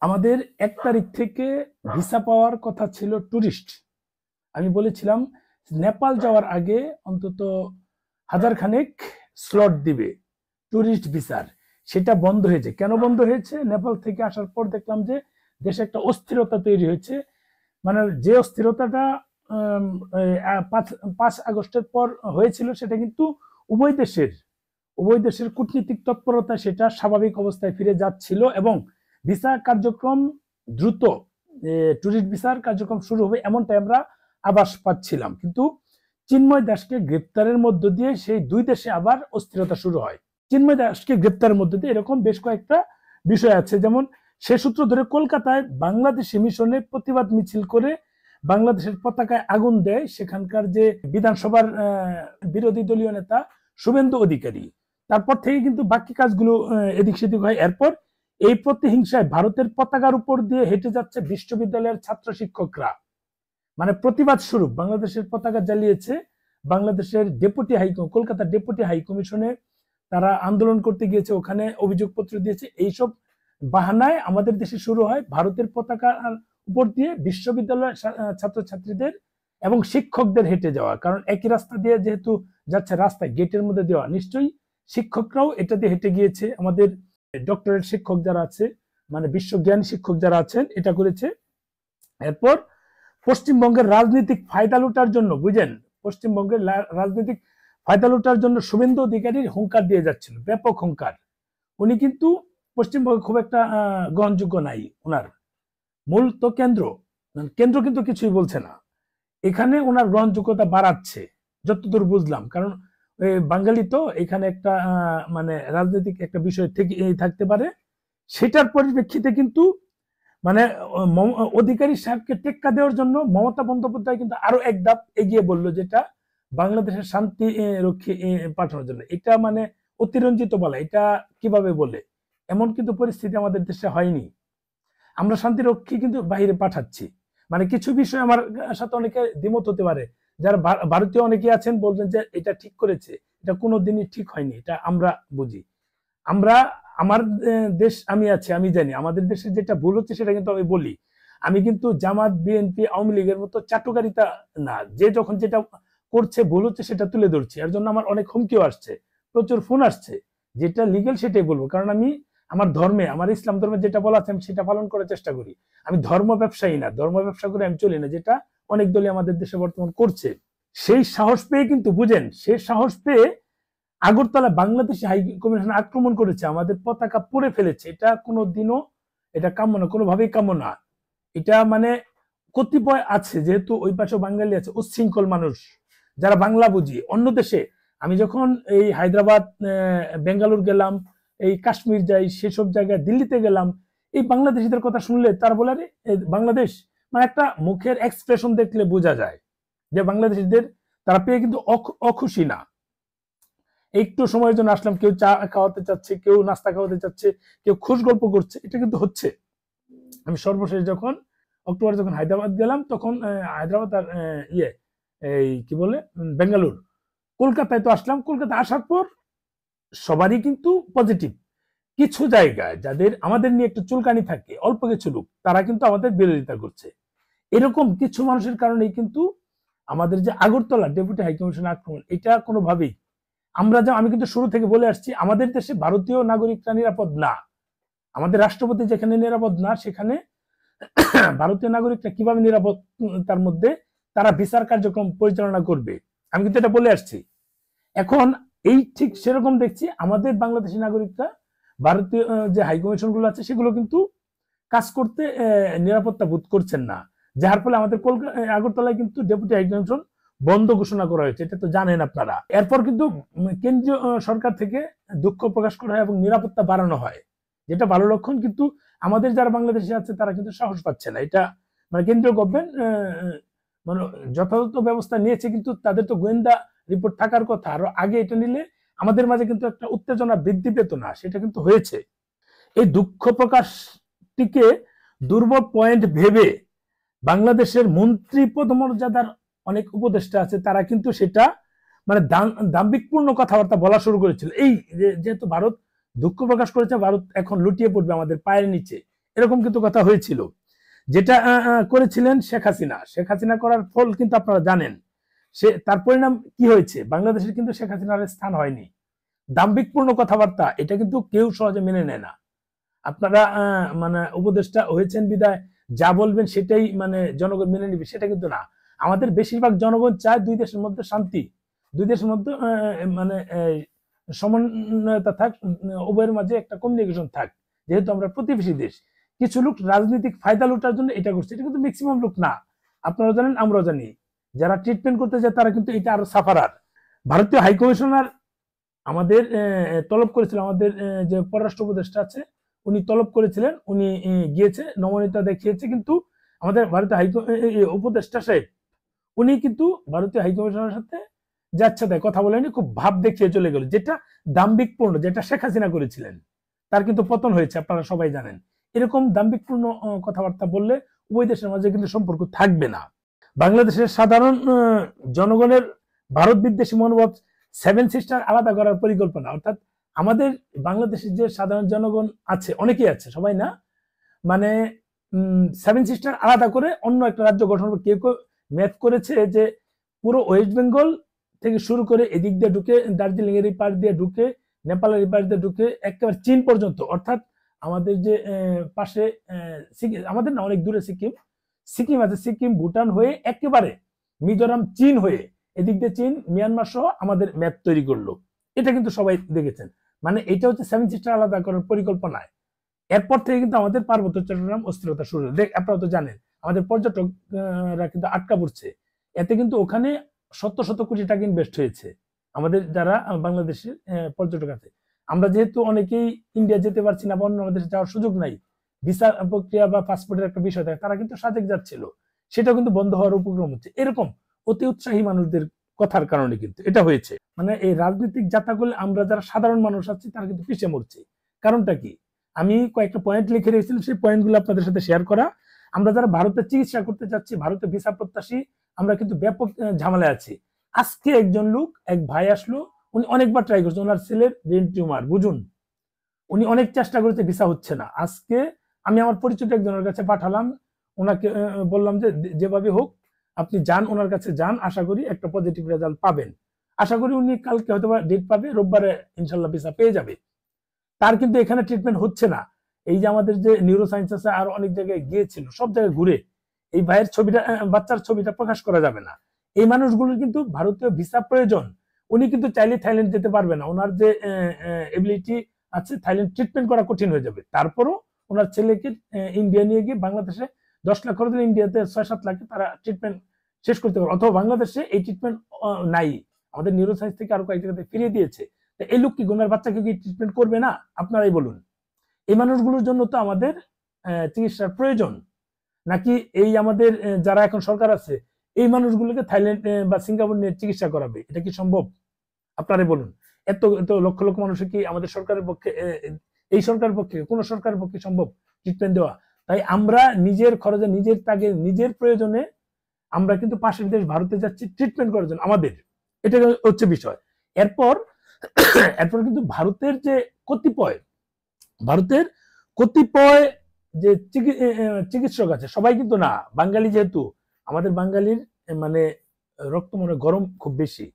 আমাদের 1 তারিখ থেকে ভিসা পাওয়ার কথা ছিল ট্যুরিস্ট। আমি বলেছিলাম নেপাল যাওয়ার আগে অন্তত 1000 খানেক স্লট দিবে ট্যুরিস্ট ভিসার। সেটা বন্ধ হয়েছে। কেন বন্ধ হয়েছে? নেপাল থেকে আসার পর দেখলাম যে দেশে একটা অস্থিরতা তৈরি হয়েছে। মানে যে অস্থিরতাটা 5 আগস্টের পর হয়েছিল সেটা কিন্তু উভয় দেশের উভয় দেশের কূটনীতিক তৎপরতা সেটা স্বাভাবিক অবস্থায় ফিরে যাচ্ছিল এবং ভিসা কার্যক্রম দ্রুত ট্যুরিস্ট ভিসার কার্যক্রম শুরু হবে এমনটাই আমরা আভাস পাচ্ছিলাম। কিন্তু চিন্ময় দাসকে গ্রেপ্তারের মধ্য দিয়ে সেই দুই দেশে আবার অস্থিরতা শুরু হয়। চিন্ময় দাসকে গ্রেপ্তারের মধ্য দিয়ে এরকম বেশ কয়েকটা বিষয় আছে, যেমন সে সূত্র ধরে কলকাতায় বাংলাদেশি মিশনে প্রতিবাদ মিছিল করে বাংলাদেশের পতাকায় আগুন দেয় সেখানকার যে বিধানসভার বিরোধী দলীয় নেতা শুভেন্দু অধিকারী। তারপর থেকে কিন্তু বাকি কাজগুলো এদিক সেদিক হয়। এরপর এই প্রতিহিংসায় ভারতের পতাকার উপর দিয়ে হেঁটে যাচ্ছে বিশ্ববিদ্যালয়ের ছাত্র শিক্ষকরা, মানে প্রতিবাদ স্বরূপ বাংলাদেশের পতাকা জ্বালিয়েছে। বাংলাদেশের ডেপুটি হাই কলকাতার ডেপুটি হাই কমিশনে তারা আন্দোলন করতে গিয়েছে, ওখানে অভিযোগপত্র দিয়েছে। এইসব বাহানায় আমাদের দেশে শুরু হয় ভারতের পতাকার উপর দিয়ে বিশ্ববিদ্যালয়ের ছাত্রছাত্রীদের এবং শিক্ষকদের হেঁটে যাওয়া। কারণ একই রাস্তা দিয়ে যেহেতু যাচ্ছে, রাস্তায় গেটের মধ্যে দেওয়া, নিশ্চয়ই শিক্ষকরাও এটা দিয়ে হেঁটে গিয়েছে। আমাদের ডক্টরেট শিক্ষক যারা আছে, মানে বিশ্বজ্ঞানী শিক্ষক যারা আছেন, এটা করেছে। এরপর পশ্চিমবঙ্গের রাজনৈতিক ফায়দা লুটার জন্য, বুঝেন, পশ্চিমবঙ্গের রাজনৈতিক ফায়দা লুটার জন্য শুভেন্দু অধিকারীর হুঙ্কার দিয়ে যাচ্ছিল, ব্যাপক হুঙ্কার। উনি কিন্তু পশ্চিমবঙ্গে খুব একটা গ্রহণযোগ্য নাই। ওনার মূল তো কেন্দ্র কিন্তু কিছুই বলছে না। এখানে ওনার গ্রহণযোগ্যতা বাড়াচ্ছে যতদূর বুঝলাম। কারণ বাঙালি তো এখানে একটা মানে রাজনৈতিক একটা বিষয় থেকে থাকতে পারে, সেটার পরিপ্রেক্ষিতে কিন্তু মানে অধিকারী সাহেবকে টেক্কা দেওয়ার জন্য মমতা বন্দ্যোপাধ্যায় কিন্তু আরো এক ধাপ এগিয়ে বললো, যেটা বাংলাদেশের শান্তি রক্ষী পাঠানোর জন্য। এটা মানে অতিরঞ্জিত বলা, এটা কিভাবে বলে? এমন কিন্তু পরিস্থিতি আমাদের দেশে হয়নি। আমরা শান্তিরক্ষী কিন্তু বাহিরে পাঠাচ্ছি। মানে কিছু বিষয় আমার সাথে অনেকে দ্বিমত হতে পারে, যারা ভারতীয় অনেকে আছেন বলবেন যে এটা ঠিক করেছে, এটা কোনোদিনই ঠিক হয়নি। এটা আমরা বুঝি। আমরা আমার দেশ আমি আছি, আমি জানি আমাদের দেশে যেটা ভুল হচ্ছে সেটা কিন্তু আমি বলি। আমি কিন্তু জামাত, বিএনপি, আওয়ামী লীগের মতো চাটুকারিতা না, যে যখন যেটা করছে ভুল হচ্ছে সেটা তুলে ধরছি। এর জন্য আমার অনেক হুমকিও আসছে, প্রচুর ফোন আসছে। যেটা লিগেল সেটাই বলবো, কারণ আমি আমার ধর্মে, আমার ইসলাম ধর্মে যেটা বলা আছে আমি সেটা পালন করার চেষ্টা করি। আমি ধর্ম ব্যবসায়ী না, ধর্ম ব্যবসা করে আমি চলি না, যেটা অনেক দলই আমাদের দেশে বর্তমান করছে। সেই সাহস পেয়ে কিন্তু, বুঝেন, সেই সাহস পেয়ে আগরতলা বাংলাদেশ হাই কমিশন আক্রমণ করেছে, আমাদের পতাকা পুড়ে ফেলেছে। এটা কোনোদিনও এটা কাম্য না, কোনোভাবেই কাম্য না। এটা মানে কতিপয় আছে, যেহেতু ওই পাশে বাঙালি আছে, উচ্ছৃঙ্খল মানুষ যারা বাংলা বুঝি। অন্য দেশে আমি যখন এই হায়দ্রাবাদ, বেঙ্গালুরু গেলাম, এই কাশ্মীর যাই, সেসব জায়গায় দিল্লিতে গেলাম, এই বাংলাদেশিদের কথা শুনলে তার বলে বাংলাদেশ, মানে একটা মুখের এক্সপ্রেশন দেখলে বোঝা যায় যে বাংলাদেশিদের তারা পেয়ে কিন্তু অখুশি না। একটু সময়ের জন্য আসলাম, কেউ চা খাওয়াতে চাচ্ছে, কেউ নাস্তা খাওয়াতে চাচ্ছে, কেউ খুশ গল্প করছে, এটা কিন্তু হচ্ছে। আমি সর্বশেষ যখন অক্টোবরে যখন হায়দ্রাবাদ গেলাম, তখন হায়দ্রাবাদ আর এই কি বলে বেঙ্গালুর, কলকাতায় তো আসলাম। কলকাতা আসার পর সবারই কিন্তু পজিটিভ। কিছু জায়গায় যাদের আমাদের নিয়ে একটু চুলকানি থাকে, অল্প কিছু লোক, তারা কিন্তু আমাদের বিরোধিতা করছে। এরকম কিছু মানুষের কারণেই কিন্তু আমাদের যে আগরতলা ডেপুটি হাইকমিশন আক্রমণ, এটা কোনোভাবেই আমি কিন্তু শুরু থেকে বলে আসছি, আমাদের দেশে ভারতীয় নাগরিকরা নিরাপদ না। আমাদের রাষ্ট্রপতি যেখানে নিরাপদ না, সেখানে ভারতীয় নাগরিকরা কিভাবে নিরাপদ তার মধ্যে তারা বিচার কার্যক্রম পরিচালনা করবে? আমি কিন্তু এটা বলে আসছি। এখন এই ঠিক সেরকম দেখছি আমাদের বাংলাদেশি নাগরিকরা ভারতীয় যে হাইকমিশন গুলো আছে সেগুলো কিন্তু কাজ করতে নিরাপত্তা বোধ করছেন না, যার ফলে আমাদের আগরতলায় কিন্তু ডেপুটি হাইকমিশন বন্ধ ঘোষণা করা হয়েছে। এটা তো জানেন আপনারা। এরপর কিন্তু কেন্দ্রীয় সরকার থেকে দুঃখ প্রকাশ করা হয় এবং নিরাপত্তা বাড়ানো হয়, যেটা ভালো লক্ষণ। কিন্তু আমাদের যারা বাংলাদেশে আছে তারা কিন্তু সাহস পাচ্ছে না। এটা মানে কেন্দ্রীয় গভর্নমেন্ট মানে যথাযথ ব্যবস্থা নিয়েছে, কিন্তু তাদের তো গোয়েন্দা রিপোর্ট থাকার কথা। আরো আগে এটা নিলে আমাদের মাঝে কিন্তু একটা উত্তেজনা বৃদ্ধি পেত না, সেটা কিন্তু হয়েছে। এই দুঃখ প্রকাশটিকে দুর্বল পয়েন্ট ভেবে বাংলাদেশের মন্ত্রী পদমর্যাদার অনেক উপদেষ্টা আছে, তারা কিন্তু সেটা মানে দাম্ভিকপূর্ণ কথাবার্তা বলা শুরু করেছিল। এই যেহেতু ভারত দুঃখ প্রকাশ করেছে, ভারত এখন লুটিয়ে পড়বে আমাদের পায়ের নিচে, এরকম কিন্তু কথা হয়েছিল। যেটা করেছিলেন শেখ হাসিনা, শেখ হাসিনা করার ফল কিন্তু আপনারা জানেন, তার পরিণাম কি হয়েছে। বাংলাদেশের কিন্তু শেখ হাসিনার স্থান হয়নি। দাম্ভিকপূর্ণ কথাবার্তা এটা কিন্তু কেউ সহজে মেনে নেয় না। আপনারা মানে উপদেষ্টা হয়েছেন বিদায় যা বলবেন সেটাই মানে জনগণ মেনে নিবে, সেটা কিন্তু না। আমাদের বেশিরভাগ জনগণ চায় দুই দেশের মধ্যে শান্তি, দুই দেশের মধ্যে মানে সমন্বয়তা থাক, উভয়ের মাঝে একটা কমিউনিকেশন থাক। যেহেতু আমরা প্রতিবেশী দেশ, কিছু লোক রাজনৈতিক ফায়দা লুটার জন্য এটা করছে, এটা কিন্তু ম্যাক্সিমাম লোক না। আপনারা জানেন, আমরাও জানি, যারা ট্রিটমেন্ট করতে যায় তারা কিন্তু এটা আরো সাফারার। ভারতীয় হাইকমিশনার আমাদের তলব করেছিল, আমাদের যে পররাষ্ট্র উপদেষ্টা আছে উনি তলব করেছিলেন, উনি গিয়েছে, নমনীয়তা দেখিয়েছে, কিন্তু আমাদের ভারতীয় উপদেষ্টা সাহেব উনি কিন্তু ভারতীয় হাইকমিশনের সাথে যাচ্ছে তাই কথা বলেনি, খুব ভাব দেখিয়ে চলে গেল, যেটা দাম্ভিকপূর্ণ, যেটা শেখ হাসিনা করেছিলেন। তার কিন্তু পতন হয়েছে, আপনারা সবাই জানেন। এরকম দাম্ভিকপূর্ণ কথাবার্তা বললে উভয় দেশের মাঝে কিন্তু সম্পর্ক থাকবে না। বাংলাদেশের সাধারণ জনগণের ভারত বিদ্বেষী মনোভাব সেভেন সিস্টার আলাদা করার পরিকল্পনা, অর্থাৎ আমাদের বাংলাদেশের যে সাধারণ জনগণ আছে, অনেকেই আছে, সবাই না, মানে সেভেন সিস্টার আলাদা করে অন্য একটা রাজ্য গঠন, কেউ কেউ ম্যাথ করেছে যে পুরো ওয়েস্ট বেঙ্গল থেকে শুরু করে এদিক দিয়ে ঢুকে, দার্জিলিং এর পার দিয়ে ঢুকে, নেপালের পার দিয়ে ঢুকে, একেবারে চীন পর্যন্ত, অর্থাৎ আমাদের যে পাশে আমাদের না অনেক দূরে সিকিম আছে, সিকিম ভুটান হয়ে একেবারে মিজোরাম চীন হয়ে এদিক দিয়ে চীন মিয়ানমার সহ আমাদের ম্যাপ তৈরি করলো। এটা কিন্তু সবাই দেখেছেন। মানে এটা হচ্ছে সেভেন সিস্টার আলাদা করার পরিকল্পনায়। এরপর থেকে কিন্তু আমাদের পার্বত্য চট্টগ্রাম অস্থিরতা শুরু, আপনারা তো জানেন আমাদের পর্যটকরা কিন্তু আটকা পড়ছে। এতে কিন্তু ওখানে শত শত কোটি টাকা ইনভেস্ট হয়েছে আমাদের যারা বাংলাদেশের পর্যটক আছে। আমরা যেহেতু অনেকেই ইন্ডিয়া যেতে পারছি না বা অন্য দেশে যাওয়ার সুযোগ নাই, ভিসা প্রক্রিয়া বা পাসপোর্টের একটা বিষয় থাকে, তারা কিন্তু সাজেক যাচ্ছিল, সেটা কিন্তু বন্ধ হওয়ার উপক্রম হচ্ছে। এরকম অতি উৎসাহী মানুষদের কথার কারণে কিন্তু এটা হয়েছে। মানে এই রাজনৈতিক যাত্রাগুলো আমরা যারা সাধারণ মানুষ আছি তারা কিন্তু পিছিয়ে মরছে। কারণটা কি, আমি কয়েকটা পয়েন্ট লিখে রেখেছিলাম, সেই পয়েন্টগুলো আপনাদের সাথে শেয়ার করা। আমরা যারা ভারতে চিকিৎসা করতে যাচ্ছি, ভারতে ভিসা প্রত্যাশী, আমরা কিন্তু ব্যাপক ঝামেলায় আছি। আজকে একজন লোক, এক ভাই আসলো, উনি অনেকবার ট্রাই করছে, ওনার ছেলের ব্রেন টিউমার, বুঝুন, উনি অনেক চেষ্টা করেছে, ভিসা হচ্ছে না। আজকে আমি আমার পরিচিত একজনের কাছে পাঠালাম, ওনাকে বললাম যে যেভাবে হোক আপনি যান, ওনার কাছে যান, আশা করি একটা পজিটিভ রেজাল্ট পাবেন। আশা করি উনি কালকে হয়তো ডেট পাবে, রোববারে ইনশাল্লাহ ভিসা পেয়ে যাবে। তার কিন্তু এখানে ট্রিটমেন্ট হচ্ছে না। এই যে আমাদের যে নিউরো সায়েন্স আছে, আর অনেক জায়গায় গিয়েছিল, সব জায়গায় ঘুরে এই ভাইয়ের ছবিটা, বাচ্চার ছবিটা প্রকাশ করা যাবে না। এই মানুষগুলোর কিন্তু ভারতীয় ভিসা প্রয়োজন। উনি কিন্তু চাইলে থাইল্যান্ড যেতে পারবে না, ওনার যে এবিলিটি আছে, থাইল্যান্ড ট্রিটমেন্ট করা কঠিন হয়ে যাবে। তারপরও ওনার ছেলেকে ইন্ডিয়া নিয়ে গিয়ে বাংলাদেশে 10 লাখ খরচ, ইন্ডিয়াতে 6-7 লাখে তারা ট্রিটমেন্ট শেষ করতে পারে। অথবা বাংলাদেশে এই ট্রিটমেন্ট নাই, আমাদের নিউরো সায়েন্স থেকে আরো কয়েক জায়গাতে ফিরিয়ে দিয়েছে। এই লোক কি গুনার বাচ্চাকে কি ট্রিটমেন্ট করবে না? আপনারাই বলুন। এই মানুষগুলোর জন্য তো আমাদের চিকিৎসার প্রয়োজন, নাকি এই আমাদের যারা এখন সরকার আছে এই মানুষগুলোকে থাইল্যান্ড বা সিঙ্গাপুর নিয়ে চিকিৎসা করাবে? এটা কি সম্ভব? আপনারাই বলুন। এত এত লক্ষ লক্ষ মানুষের কি আমাদের সরকারের পক্ষে, এই সরকারের পক্ষে, কোন সরকারের পক্ষে সম্ভব ট্রিটমেন্ট দেওয়া? তাই আমরা নিজের খরচে, নিজের তাগে, নিজের প্রয়োজনে আমরা কিন্তু পাশের দেশ ভারতে যাচ্ছি ট্রিটমেন্ট করার জন্য আমাদের। এটা হচ্ছে বিষয়। এরপর কিন্তু ভারতের যে কতিপয় যে চিকিৎসক আছে, সবাই কিন্তু না, বাঙালি যেহেতু, আমাদের বাঙালির মানে রক্ত মনে গরম খুব বেশি,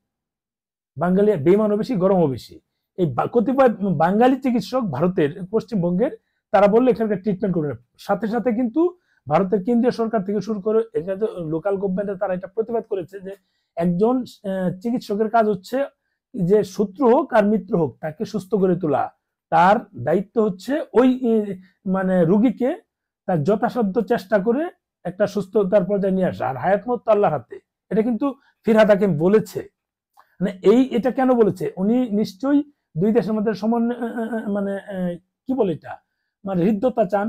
বাঙালি বেইমানও বেশি, গরমও বেশি। এই কতিপয় বাঙালি চিকিৎসক ভারতের, পশ্চিমবঙ্গের, তারা বললে এখানকার ট্রিটমেন্ট করবে। সাথে সাথে কিন্তু ভারতের কেন্দ্রীয় সরকার থেকে শুরু করে এখানে লোকাল গভর্নমেন্টে তারা এটা প্রতিবাদ করেছে যে একজন চিকিৎসকের কাজ হচ্ছে যে শত্রু হোক আর মিত্র হোক তাকে সুস্থ করে তোলা। তার দায়িত্ব হচ্ছে ওই মানে রুগীকে তার যথাসাধ্য চেষ্টা করে একটা সুস্থতার পর্যায়ে নিয়ে আসা, আর হায়াত মত আল্লাহর হাতে। এটা কিন্তু ফিরহাদ হাকিম বলেছে। মানে এটা কেন বলেছে, উনি নিশ্চয়ই দুই দেশের মধ্যে সমন্বয়, মানে কি বলে এটা, মানে হৃদ্যতা চান।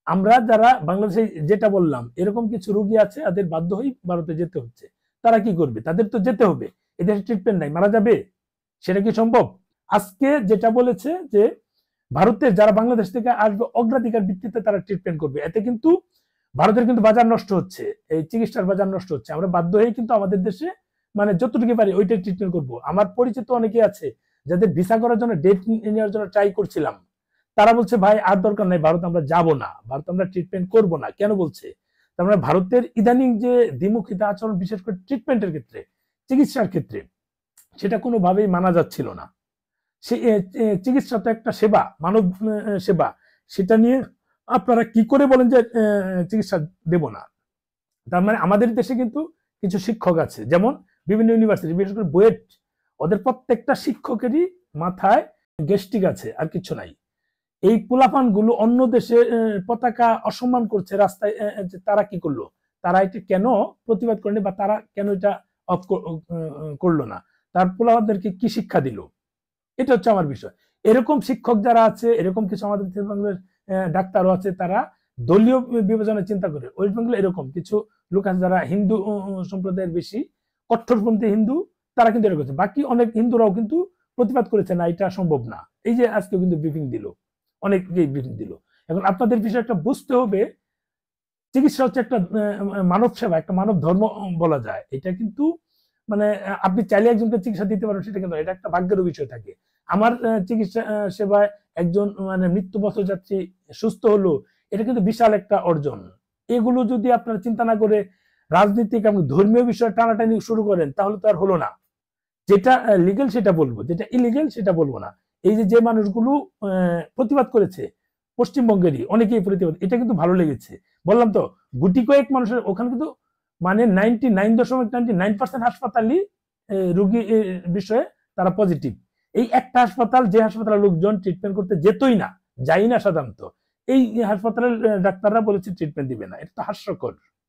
আমরা যারা বাংলাদেশে যেটা বললাম, এরকম কিছু রোগী আছে, তাদের বাধ্য হয়ে ভারতে যেতে হচ্ছে। তারা কি করবে? তাদের তো যেতে হবে, এদেশে ট্রিটমেন্ট নাই, মারা যাবে, সেটা কি সম্ভব? আজকে যেটা বলেছে যে ভারতের যারা বাংলাদেশ থেকে আসবে অগ্রাধিকার ভিত্তিতে তারা ট্রিটমেন্ট করবে। এতে কিন্তু ভারতের কিন্তু বাজার নষ্ট হচ্ছে, এই চিকিৎসার বাজার নষ্ট হচ্ছে। আমরা বাধ্য হয়ে কিন্তু আমাদের দেশে মানে যতটুকু পারি ওইটাই ট্রিটমেন্ট করবো। আমার পরিচিত অনেকে আছে যাদের ভিসা করার জন্য, ডেট নেওয়ার জন্য ট্রাই করছিলাম, তারা বলছে ভাই আর দরকার নাই, ভারত আমরা যাব না, ভারত আমরা ট্রিটমেন্ট করব না। কেন বলছে? তার মানে ভারতের ইদানিং যে দ্বিমুখিতা আচরণ, বিশেষ করে ট্রিটমেন্টের ক্ষেত্রে, চিকিৎসার ক্ষেত্রে, সেটা কোনোভাবেই মানা যাচ্ছিল না। সে চিকিৎসা তো একটা সেবা, মানব সেবা, সেটা নিয়ে আপনারা কি করে বলেন যে চিকিৎসা দেব না? তার মানে আমাদের দেশে কিন্তু কিছু শিক্ষক আছে, যেমন বিভিন্ন ইউনিভার্সিটি, বিশেষ করে বুয়েট, ওদের প্রত্যেকটা শিক্ষকেরই মাথায় গ্যাস্ট্রিক আছে, আর কিছু নাই। এই পোলাপান গুলো অন্য দেশে পতাকা অসম্মান করছে রাস্তায়, তারা কি করলো? তারা এটা কেন প্রতিবাদ করেনি, বা তারা কেন এটা অফ করলো না? তার পোলাপানদেরকে কি শিক্ষা দিল? এটা হচ্ছে আমার বিষয়। এরকম শিক্ষক যারা আছে, এরকম কিছু আমাদের বাংলার ডাক্তারও আছে, তারা দলীয় বিবেচনায় চিন্তা করে। ওয়েস্ট বেঙ্গলে এরকম কিছু লোক আছে যারা হিন্দু সম্প্রদায়ের বেশি কট্টরপন্থী হিন্দু, তারা কিন্তু এরকম। বাকি অনেক হিন্দুরাও কিন্তু প্রতিবাদ করেছে, না এটা সম্ভব না। এই যে আজকে কিন্তু ব্রিফিং দিল, অনেকেই ব্রিফিং দিল। এখন আপনাদের বিষয়টা বুঝতে হবে, চিকিৎসা হচ্ছে একটা মানব সেবা, একটা মানব ধর্ম বলা যায়। এটা কিন্তু মানে আপনি চাইলে একজনকে চিকিৎসা দিতে পারেন, সেটা কিন্তু এটা একটা ভাগ্যের বিষয় থাকে। আমার চিকিৎসা সেবায় একজন মানে মৃত্যুবরণ যাত্রী সুস্থ হলো, এটা কিন্তু বিশাল একটা অর্জন। এগুলো যদি আপনারা চিন্তা না করে রাজনীতিক এবং ধর্মীয় বিষয় টানাটানি শুরু করেন, তাহলে তো আর হলো না। যেটা লিগেল সেটা বলবো, যেটা ইলিগেল সেটা বলবো না। এই যে মানুষগুলো প্রতিবাদ করেছে, পশ্চিমবঙ্গেরই অনেকেই প্রতিবাদ, এটা কিন্তু ভালো লেগেছে। বললাম তো, গুটি কয়েক মানুষের ওখানে কিন্তু মানে 99.99% হাসপাতালই রোগী বিষয়ে তারা পজিটিভ। এই একটা হাসপাতাল, যে হাসপাতালে লোকজন ট্রিটমেন্ট করতে যেতই না, যাই না সাধারণত, এই হাসপাতালের ডাক্তাররা বলেছে ট্রিটমেন্ট দিবে না। এটা তো হাস্যকর।